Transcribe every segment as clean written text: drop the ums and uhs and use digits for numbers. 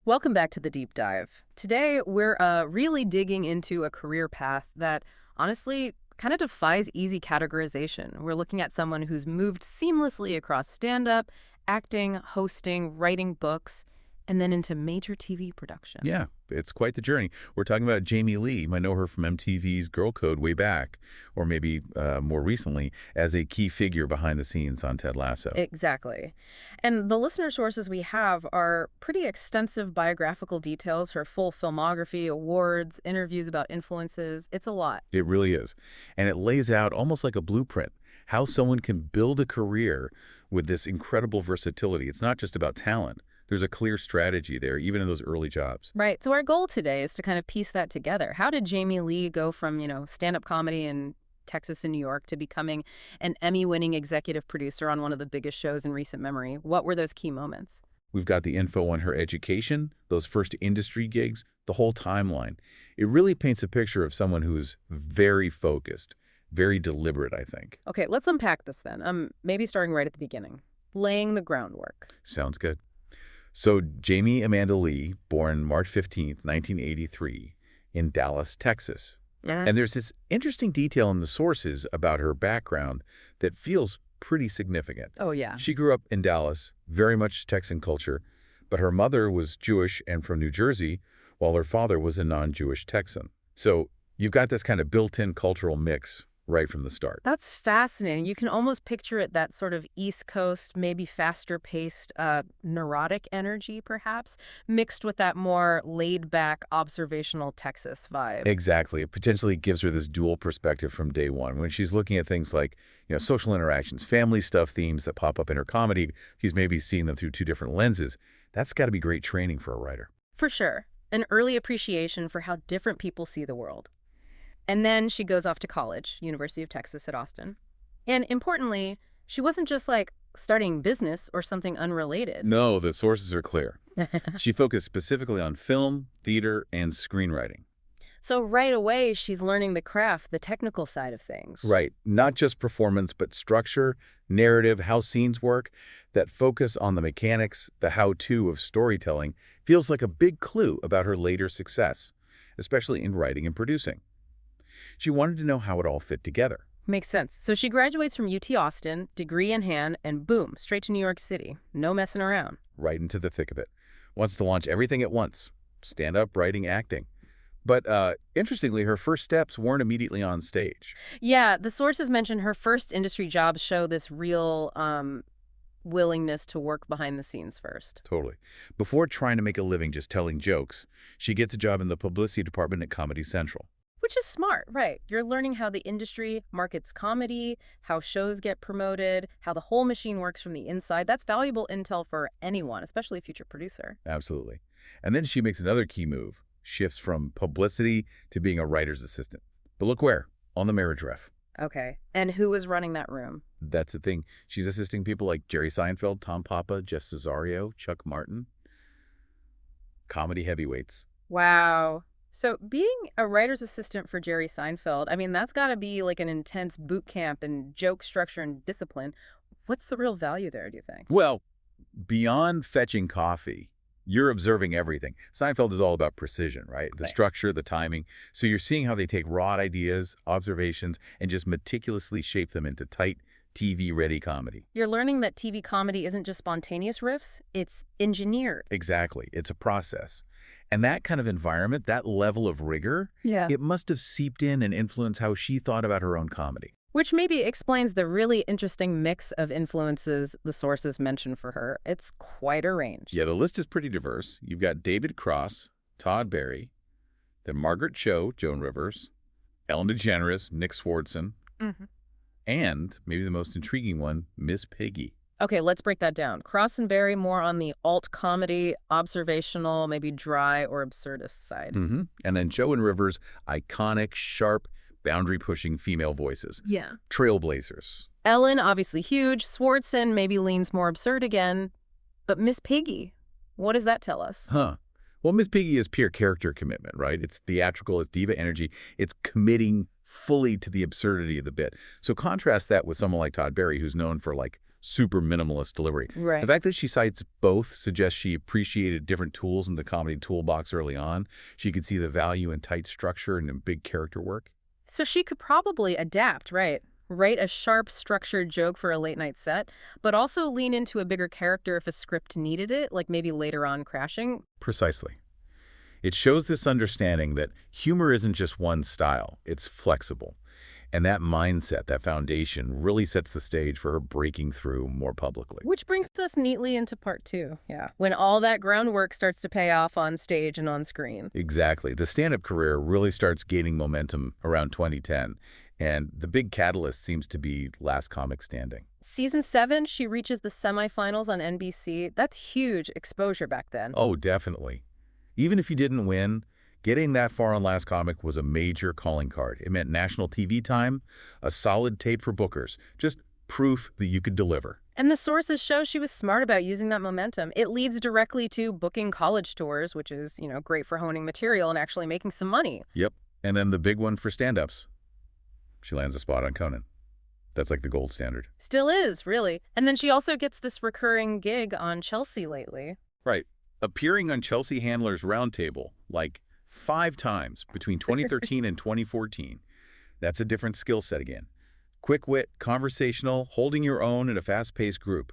Welcome back to the deep dive. Today, we're really digging into a career path that honestly kind of defies easy categorization. We're looking at someone who's moved seamlessly across stand-up, acting, hosting, writing books, and then into major TV production. Yeah, it's quite the journey. We're talking about Jamie Lee. You might know her from MTV's Girl Code way back, or maybe more recently as a key figure behind the scenes on Ted Lasso. Exactly. And the listener sources we have are pretty extensive biographical details, her full filmography, awards, interviews about influences. It's a lot. It really is. And it lays out almost like a blueprint how someone can build a career with this incredible versatility. It's not just about talent. There's a clear strategy there, even in those early jobs. Right. So our goal today is to kind of piece that together. How did Jamie Lee go from, stand-up comedy in Texas and New York to becoming an Emmy-winning executive producer on one of the biggest shows in recent memory? What were those key moments? We've got the info on her education, those first industry gigs, the whole timeline. It really paints a picture of someone who is very focused, very deliberate, I think. Okay, let's unpack this then. Maybe starting right at the beginning. Laying the groundwork. Sounds good. So Jamie Amanda Lee, born March 15th, 1983, in Dallas, Texas. Yeah. And there's this interesting detail in the sources about her background that feels pretty significant. Oh, yeah. She grew up in Dallas, very much Texan culture, but her mother was Jewish and from New Jersey, while her father was a non-Jewish Texan. So you've got this kind of built-in cultural mix right from the start. That's fascinating. You can almost picture it, that sort of East Coast, maybe faster-paced, neurotic energy, perhaps, mixed with that more laid-back, observational Texas vibe. Exactly. It potentially gives her this dual perspective from day one. When she's looking at things like, social interactions, family stuff, themes that pop up in her comedy, she's maybe seeing them through two different lenses. That's got to be great training for a writer. For sure. An early appreciation for how different people see the world. And then she goes off to college, University of Texas at Austin. And importantly, she wasn't just starting business or something unrelated. No, the sources are clear. She focused specifically on film, theater, and screenwriting. So right away, she's learning the craft, the technical side of things. Right. Not just performance, but structure, narrative, how scenes work. That focus on the mechanics, the how-to of storytelling, feels like a big clue about her later success, especially in writing and producing. She wanted to know how it all fit together. Makes sense. So she graduates from UT Austin, degree in hand, and boom, straight to New York City. No messing around. Right into the thick of it. Wants to launch everything at once. Stand-up, writing, acting. But interestingly, her first steps weren't immediately on stage. Yeah, the sources mention her first industry jobs show this real willingness to work behind the scenes first. Totally. Before trying to make a living just telling jokes, she gets a job in the publicity department at Comedy Central. Which is smart, right? You're learning how the industry markets comedy, how shows get promoted, how the whole machine works from the inside. That's valuable intel for anyone, especially a future producer. Absolutely. And then she makes another key move, shifts from publicity to being a writer's assistant. But look where? On the marriage ref. Okay. And who was running that room? That's the thing. She's assisting people like Jerry Seinfeld, Tom Papa, Jeff Cesario, Chuck Martin. Comedy heavyweights. Wow. So being a writer's assistant for Jerry Seinfeld, that's got to be like an intense boot camp and joke structure and discipline. What's the real value there, do you think? Well, beyond fetching coffee, you're observing everything. Seinfeld is all about precision, right? The structure, the timing. So you're seeing how they take raw ideas, observations, and just meticulously shape them into tight, TV-ready comedy. You're learning that TV comedy isn't just spontaneous riffs, it's engineered. Exactly. It's a process. And that kind of environment, that level of rigor, it must have seeped in and influenced how she thought about her own comedy. Which maybe explains the really interesting mix of influences the sources mention for her. It's quite a range. Yeah, the list is pretty diverse. You've got David Cross, Todd Barry, then Margaret Cho, Joan Rivers, Ellen DeGeneres, Nick Swardson, and maybe the most intriguing one, Miss Piggy. Okay, let's break that down. Cross and Barry more on the alt comedy, observational, maybe dry or absurdist side. And then Cho and Rivers, iconic, sharp, boundary-pushing female voices. Yeah. Trailblazers. Ellen, obviously huge. Swardson maybe leans more absurd again. But Miss Piggy, what does that tell us? Well, Miss Piggy is pure character commitment, right? It's theatrical, it's diva energy. It's committing fully to the absurdity of the bit. So contrast that with someone like Todd Barry, who's known for, super minimalist delivery. The Right. fact that she cites both suggests she appreciated different tools in the comedy toolbox early on. She could see the value in tight structure and in big character work. So she could probably adapt, right? Write a sharp, structured joke for a late night set, but also lean into a bigger character if a script needed it, like maybe later on crashing. Precisely. It shows this understanding that humor isn't just one style, it's flexible. And that mindset, that foundation, really sets the stage for her breaking through more publicly. Which brings us neatly into part two, yeah, when all that groundwork starts to pay off on stage and on screen. Exactly. The stand-up career really starts gaining momentum around 2010, and the big catalyst seems to be Last Comic Standing. Season 7, she reaches the semifinals on NBC. That's huge exposure back then. Oh, definitely. Even if you didn't win, getting that far on Last Comic was a major calling card. It meant national TV time, a solid tape for bookers, just proof that you could deliver. And the sources show she was smart about using that momentum. It leads directly to booking college tours, which is, great for honing material and actually making some money. Yep. And then the big one for stand-ups. She lands a spot on Conan. That's like the gold standard. Still is, really. And then she also gets this recurring gig on Chelsea lately. Right. Appearing on Chelsea Handler's Roundtable, like 5 times between 2013 and 2014. That's a different skill set again. Quick wit, conversational, holding your own in a fast-paced group.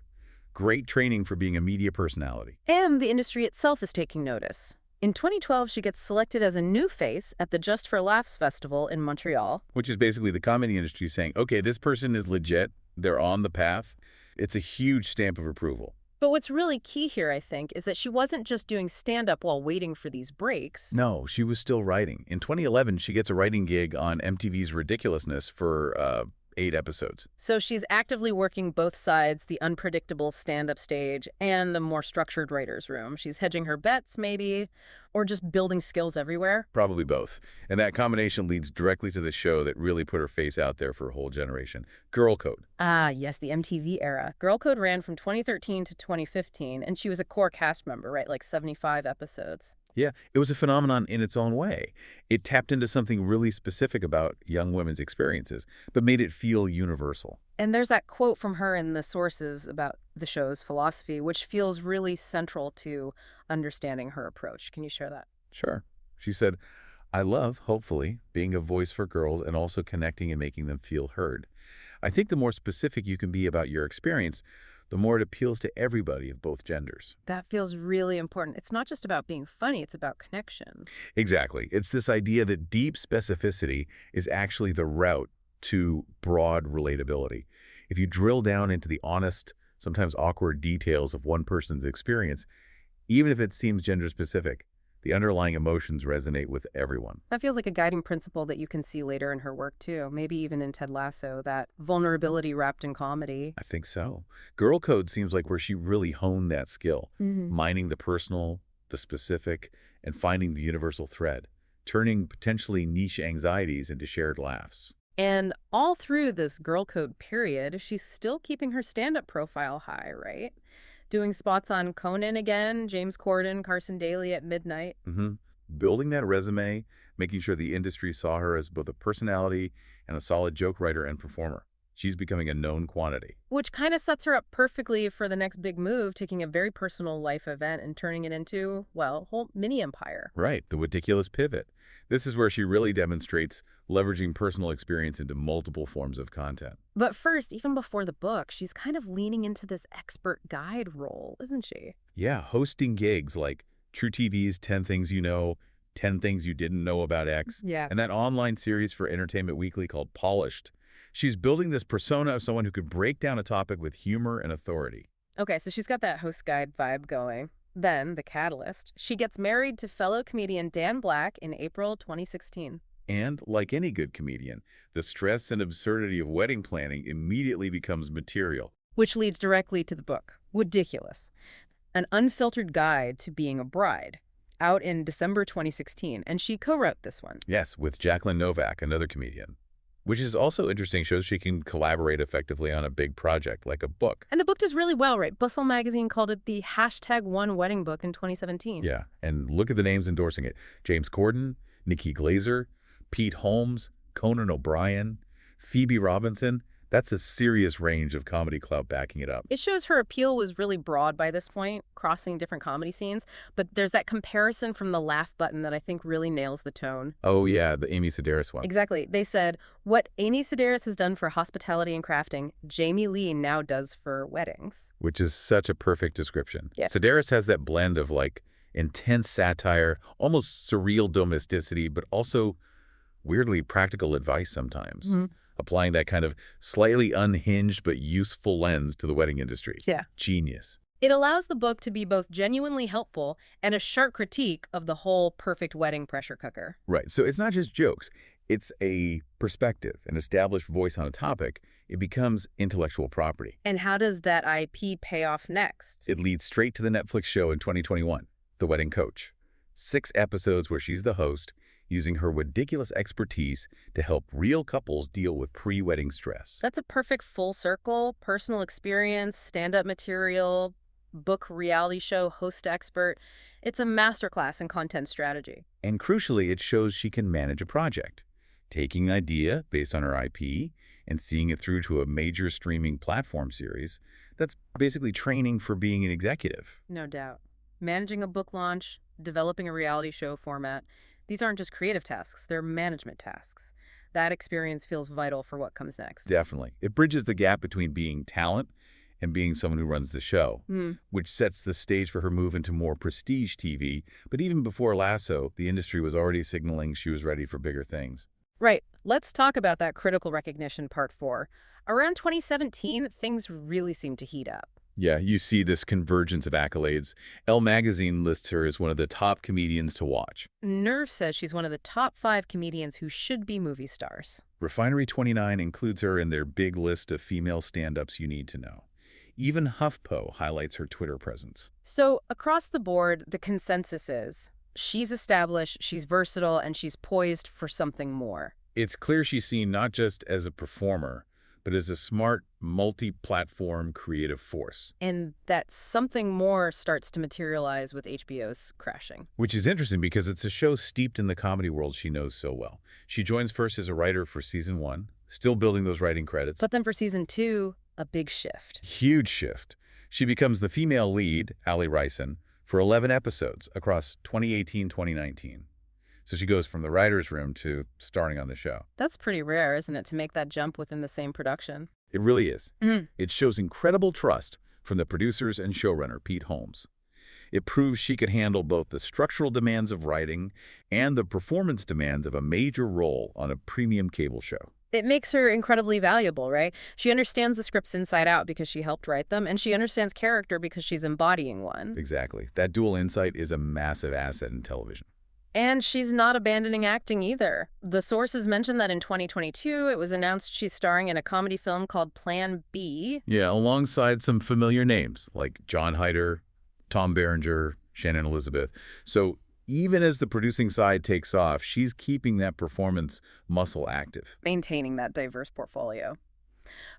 Great training for being a media personality. And the industry itself is taking notice. In 2012, she gets selected as a new face at the Just for Laughs Festival in Montreal. Which is basically the comedy industry saying, okay, this person is legit, they're on the path. It's a huge stamp of approval. But what's really key here, I think, is that she wasn't just doing stand-up while waiting for these breaks. No, she was still writing. In 2011, she gets a writing gig on MTV's Ridiculousness for 8 episodes. So she's actively working both sides, the unpredictable stand-up stage and the more structured writer's room. She's hedging her bets, maybe, or just building skills everywhere. Probably both. And that combination leads directly to the show that really put her face out there for a whole generation. Girl Code. Ah, yes, the MTV era. Girl Code ran from 2013 to 2015, and she was a core cast member, right? Like 75 episodes. Yeah, it was a phenomenon in its own way. It tapped into something really specific about young women's experiences, but made it feel universal. And there's that quote from her in the sources about the show's philosophy, which feels really central to understanding her approach. Can you share that? Sure. She said, I love, hopefully, being a voice for girls and also connecting and making them feel heard. I think the more specific you can be about your experience, the more it appeals to everybody of both genders. That feels really important. It's not just about being funny, it's about connection. Exactly. It's this idea that deep specificity is actually the route to broad relatability. If you drill down into the honest, sometimes awkward details of one person's experience, even if it seems gender-specific, the underlying emotions resonate with everyone. That feels like a guiding principle that you can see later in her work, too. Maybe even in Ted Lasso, that vulnerability wrapped in comedy. I think so. Girl Code seems like where she really honed that skill, mining the personal, the specific, and finding the universal thread, turning potentially niche anxieties into shared laughs. And all through this Girl Code period, she's still keeping her stand-up profile high, right? Doing spots on Conan again, James Corden, Carson Daly at midnight. Building that resume, making sure the industry saw her as both a personality and a solid joke writer and performer. She's becoming a known quantity. Which kind of sets her up perfectly for the next big move, taking a very personal life event and turning it into, well, a whole mini empire. Right, the Weddiculous pivot. This is where she really demonstrates leveraging personal experience into multiple forms of content. But first, even before the book, she's kind of leaning into this expert guide role, isn't she? Yeah, hosting gigs like True TV's 10 Things You Know, 10 Things You Didn't Know About X, Yeah. and that online series for Entertainment Weekly called Polished. She's building this persona of someone who could break down a topic with humor and authority. Okay, so she's got that host guide vibe going. Then, the catalyst, she gets married to fellow comedian Dan Black in April 2016. And, like any good comedian, the stress and absurdity of wedding planning immediately becomes material. Which leads directly to the book, Weddiculous, an unfiltered guide to being a bride, out in December 2016, and she co-wrote this one. Yes, with Jacqueline Novak, another comedian. Which is also interesting, shows she can collaborate effectively on a big project like a book. And the book does really well, right? Bustle magazine called it the #1wedding book in 2017. Yeah, and look at the names endorsing it. James Corden, Nikki Glaser, Pete Holmes, Conan O'Brien, Phoebe Robinson. That's a serious range of comedy clout backing it up. It shows her appeal was really broad by this point, crossing different comedy scenes, but there's that comparison from the laugh button that I think really nails the tone. Oh, yeah, the Amy Sedaris one. Exactly. They said, what Amy Sedaris has done for hospitality and crafting, Jamie Lee now does for weddings. Which is such a perfect description. Yeah. Sedaris has that blend of, like, intense satire, almost surreal domesticity, but also weirdly practical advice sometimes. Mhm. Applying that kind of slightly unhinged but useful lens to the wedding industry. Yeah. Genius. It allows the book to be both genuinely helpful and a sharp critique of the whole perfect wedding pressure cooker. Right. So it's not just jokes. It's a perspective, an established voice on a topic. It becomes intellectual property. And how does that IP pay off next? It leads straight to the Netflix show in 2021, The Wedding Coach. 6 episodes where she's the host, using her Weddiculous expertise to help real couples deal with pre-wedding stress. That's a perfect full circle, personal experience, stand-up material, book reality show, host expert. It's a masterclass in content strategy. And crucially, it shows she can manage a project, taking an idea based on her IP and seeing it through to a major streaming platform series. That's basically training for being an executive. No doubt. Managing a book launch, developing a reality show format, these aren't just creative tasks, they're management tasks. That experience feels vital for what comes next. Definitely. It bridges the gap between being talent and being someone who runs the show, which sets the stage for her move into more prestige TV. But even before Lasso, the industry was already signaling she was ready for bigger things. Right. Let's talk about that critical recognition part 4. Around 2017, things really seemed to heat up. Yeah, you see this convergence of accolades. Elle magazine lists her as one of the top comedians to watch. Nerve says she's one of the top 5 comedians who should be movie stars. Refinery 29 includes her in their big list of female stand-ups you need to know. Even HuffPo highlights her Twitter presence. So across the board, the consensus is she's established, she's versatile, and she's poised for something more. It's clear she's seen not just as a performer, but as a smart, multi-platform creative force. And that something more starts to materialize with HBO's Crashing. Which is interesting because it's a show steeped in the comedy world she knows so well. She joins first as a writer for season 1, still building those writing credits. But then for season 2, a big shift. Huge shift. She becomes the female lead, Allie Ryson, for 11 episodes across 2018-2019. So she goes from the writer's room to starring on the show. That's pretty rare, isn't it, to make that jump within the same production? It really is. It shows incredible trust from the producers and showrunner, Pete Holmes. It proves she could handle both the structural demands of writing and the performance demands of a major role on a premium cable show. It makes her incredibly valuable, right? She understands the scripts inside out because she helped write them, and she understands character because she's embodying one. Exactly. That dual insight is a massive asset in television. And she's not abandoning acting either. The sources mentioned that in 2022, it was announced she's starring in a comedy film called Plan B. Yeah, alongside some familiar names like John Hyder, Tom Berenger, Shannon Elizabeth. So even as the producing side takes off, she's keeping that performance muscle active. Maintaining that diverse portfolio.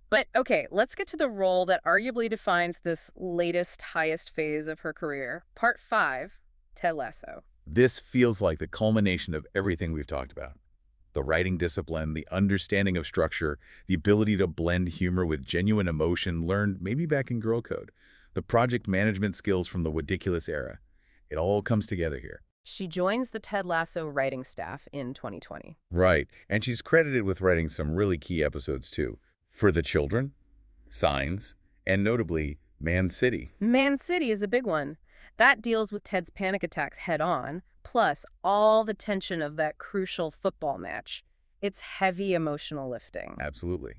But okay, let's get to the role that arguably defines this latest, highest phase of her career. Part 5, Ted Lasso. This feels like the culmination of everything we've talked about. The writing discipline, the understanding of structure, the ability to blend humor with genuine emotion learned maybe back in Girl Code, the project management skills from the Weddiculous era. It all comes together here. She joins the Ted Lasso writing staff in 2020. Right, and she's credited with writing some really key episodes too. For the Children, Signs, and notably, Man City. Man City is a big one. That deals with Ted's panic attacks head-on, plus all the tension of that crucial football match. It's heavy emotional lifting. Absolutely.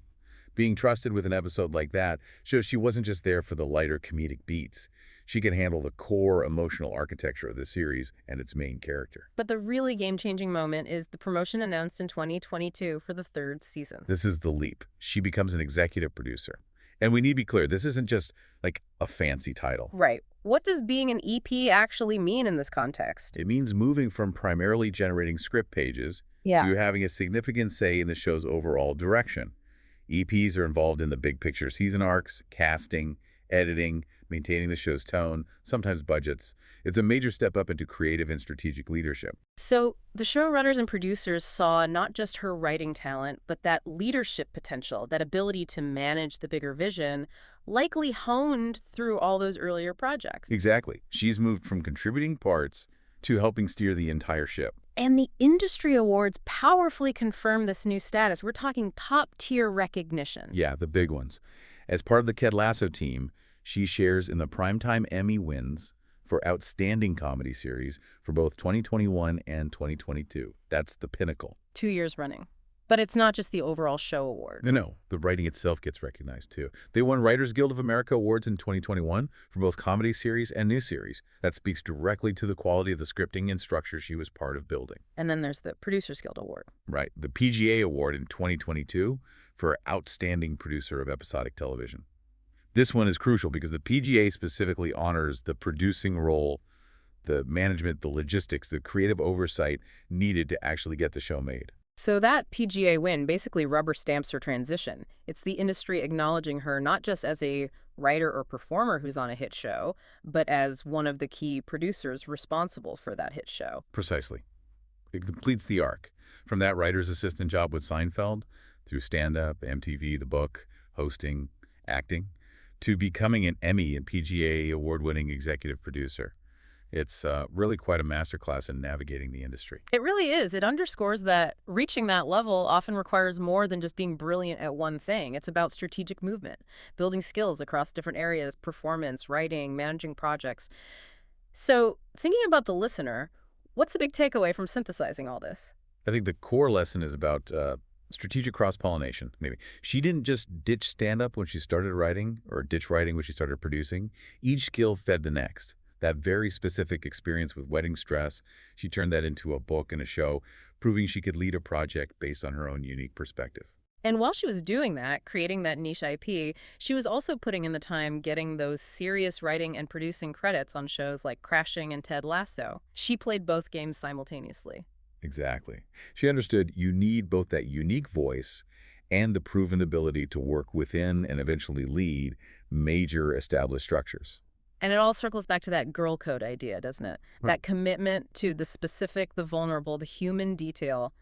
Being trusted with an episode like that shows she wasn't just there for the lighter comedic beats. She can handle the core emotional architecture of the series and its main character. But the really game-changing moment is the promotion announced in 2022 for the 3rd season. This is the leap. She becomes an executive producer. And we need to be clear, this isn't just like a fancy title. Right. What does being an EP actually mean in this context? It means moving from primarily generating script pages to having a significant say in the show's overall direction. EPs are involved in the big picture season arcs, casting, editing, maintaining the show's tone, sometimes budgets. It's a major step up into creative and strategic leadership. So the showrunners and producers saw not just her writing talent, but that leadership potential, that ability to manage the bigger vision, likely honed through all those earlier projects. Exactly. She's moved from contributing parts to helping steer the entire ship. And the industry awards powerfully confirm this new status. We're talking top-tier recognition. Yeah, the big ones. As part of the Ted Lasso team, she shares in the Primetime Emmy wins for Outstanding Comedy Series for both 2021 and 2022. That's the pinnacle. 2 years running. But it's not just the overall show award. No, the writing itself gets recognized, too. They won Writers Guild of America awards in 2021 for both comedy series and new series. That speaks directly to the quality of the scripting and structure she was part of building. And then there's the Producers Guild Award. Right. The PGA award in 2022 for Outstanding Producer of Episodic Television. This one is crucial because the PGA specifically honors the producing role, the management, the logistics, the creative oversight needed to actually get the show made. So that PGA win basically rubber stamps her transition. It's the industry acknowledging her not just as a writer or performer who's on a hit show, but as one of the key producers responsible for that hit show. Precisely. It completes the arc. From that writer's assistant job with Seinfeld, through stand-up, MTV, the book, hosting, acting, to becoming an Emmy and PGA award-winning executive producer. It's really quite a masterclass in navigating the industry. It really is. It underscores that reaching that level often requires more than just being brilliant at one thing. It's about strategic movement, building skills across different areas, performance, writing, managing projects. So thinking about the listener, what's the big takeaway from synthesizing all this? I think the core lesson is about strategic cross-pollination, maybe. She didn't just ditch stand-up when she started writing or ditch writing when she started producing. Each skill fed the next. That very specific experience with wedding stress, she turned that into a book and a show, proving she could lead a project based on her own unique perspective. And while she was doing that, creating that niche IP, she was also putting in the time getting those serious writing and producing credits on shows like Crashing and Ted Lasso. She played both games simultaneously. Exactly. She understood you need both that unique voice and the proven ability to work within and eventually lead major established structures. And it all circles back to that girl code idea, doesn't it? Right. That commitment to the specific, the vulnerable, the human detail.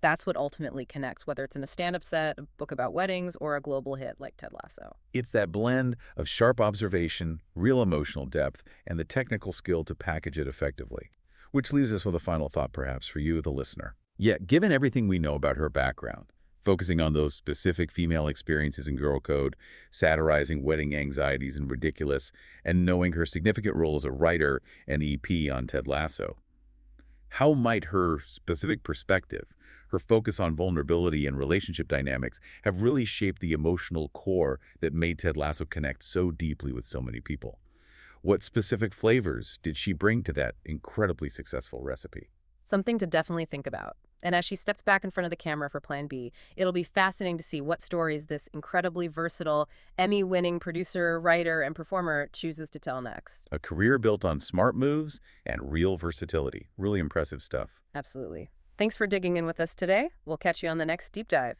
That's what ultimately connects, whether it's in a stand-up set, a book about weddings, or a global hit like Ted Lasso. It's that blend of sharp observation, real emotional depth, and the technical skill to package it effectively. Which leaves us with a final thought, perhaps, for you, the listener. Yet, given everything we know about her background, focusing on those specific female experiences in Girl Code, satirizing wedding anxieties in Weddiculous, and knowing her significant role as a writer and EP on Ted Lasso, how might her specific perspective, her focus on vulnerability and relationship dynamics, have really shaped the emotional core that made Ted Lasso connect so deeply with so many people? What specific flavors did she bring to that incredibly successful recipe? Something to definitely think about. And as she steps back in front of the camera for Plan B, it'll be fascinating to see what stories this incredibly versatile, Emmy-winning producer, writer, and performer chooses to tell next. A career built on smart moves and real versatility. Really impressive stuff. Absolutely. Thanks for digging in with us today. We'll catch you on the next Deep Dive.